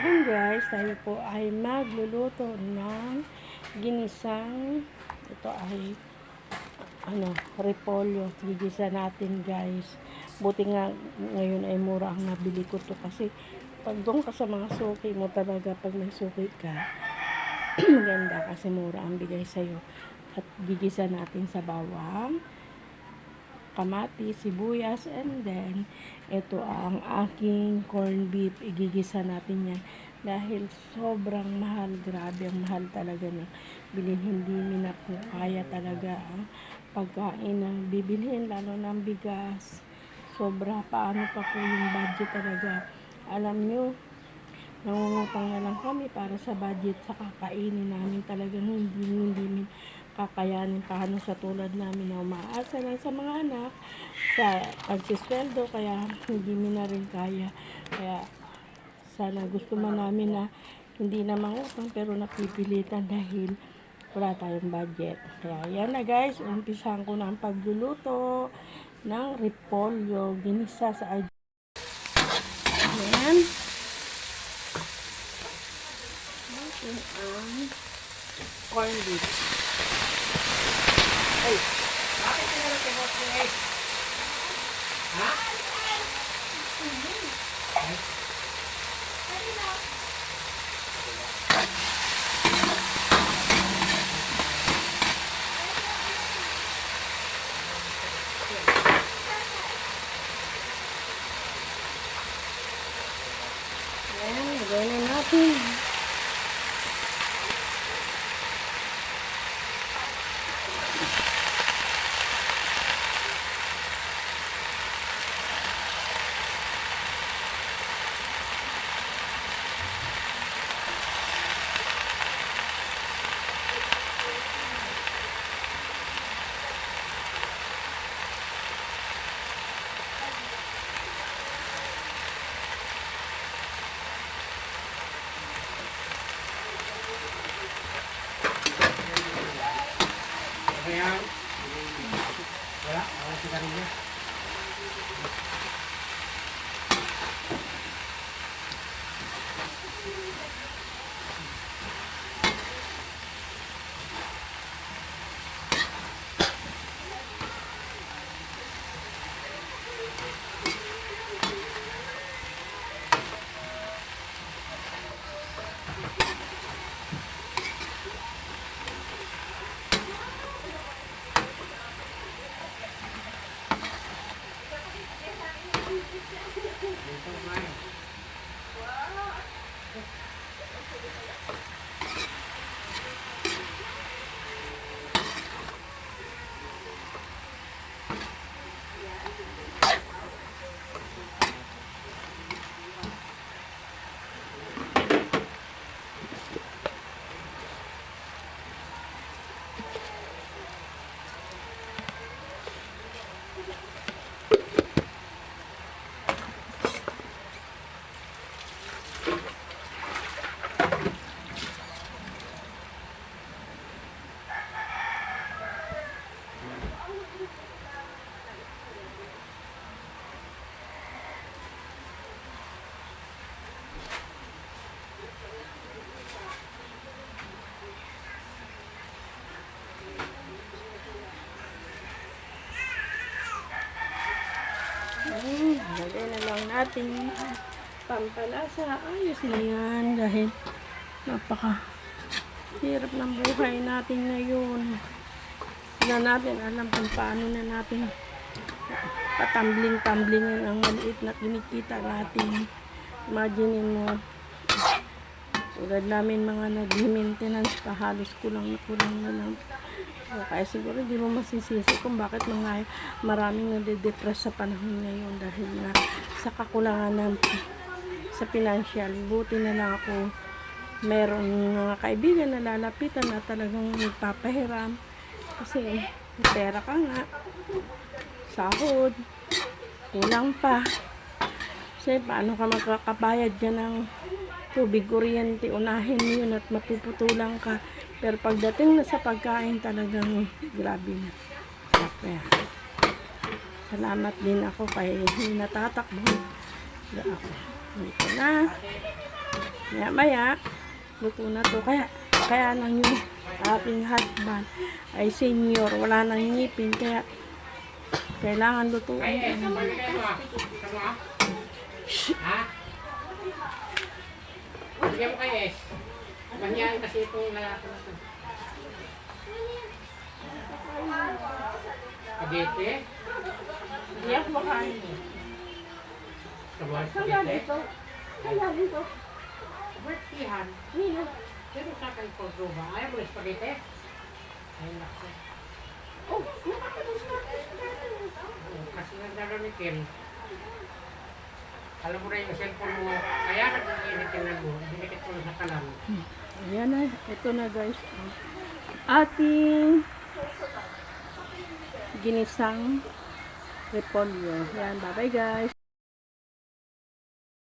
Ngayon guys, tayo po ay magluluto ng ginisang, ito ay repolyo. Gigisa natin guys. Buti nga ngayon ay mura ang nabili ko to kasi pag doon ka sa mga suki mo talaga, pag may suki ka, maganda kasi mura ang bigay sa'yo. At gigisa natin sa bawang, kamatis, sibuyas, and then ito ang aking corned beef. Igigisa natin yan dahil sobrang mahal, grabe ang mahal talaga ng bilhin. Hindi mi na po kaya talaga ang pagkain ng bibilhin, lalo ng bigas. Sobra, paano pa po yung budget talaga. Alam nyo, nangungutang na lang kami para sa budget sa kakainin namin. Talagang hindi kakayanin paano sa tulad namin na umaasa lang sa mga anak sa pagsisweldo, kaya hindi mi na rin kaya. Kaya sana gusto man namin na hindi na mangutang pero napipilitan dahil wala tayong budget. Kaya yan na guys, umpisahan ko na ang pagluluto ng repolyo ginisa sa ayan, natin ang corned beef. Ay, bakit tinanong ko mo guys? Ha? Ayan, nagawin na natin. Ayan. Wala sigarilyo. Lagay na lang natin pampalasa. Ayos na yan dahil napaka hirap ng buhay natin ngayon. Hindi na natin alam kung paano na natin patambling-tamblingan ang maliit na kinikita natin. Imagine mo, tulad namin mga nag-maintenance pa, halos kulang na lang. Kaya siguro hindi mo masisisi kung bakit maraming nade-depress sa panahon ngayon dahil na sa kakulangan ng sa financial. Buti na lang ako meron mga kaibigan na lalapitan na talagang nagpapahiram kasi may pera ka nga, sahod kulang pa kasi paano ka magkakabayad ka ng tubig, kuryente, unahin mo yun at mapuputulang ka. Pero pagdating na sa pagkain, talagang grabe na. Kaya, salamat din ako kay natatakbo. Ako. Ito na. Maya, luto na to. Kaya lang yung ating husband ay senior. Wala nang ngipin. Kaya, kailangan lutuin. Kaya, sabay kayo ah. Sama ah. Ha? Bigyan mo kay S. Banyain kasi itong lalaki na ito. Spaghetti? Hindi ako makain. Sabay Kaya spaghetti? dito. Kaya dito. Bertihan. Nino. Pero sa akin po ba? Ayaw mo na spaghetti? Ay, naku. Oh, nakatapos na. Oo, kasi nagdagamitin. Alam mo na yung cellphone mo, kaya nag-iinitin mo, dinikit mo sa kanan. Ayan na. Ito na guys. Ating ginisang repolyo. Yan. Bye-bye guys.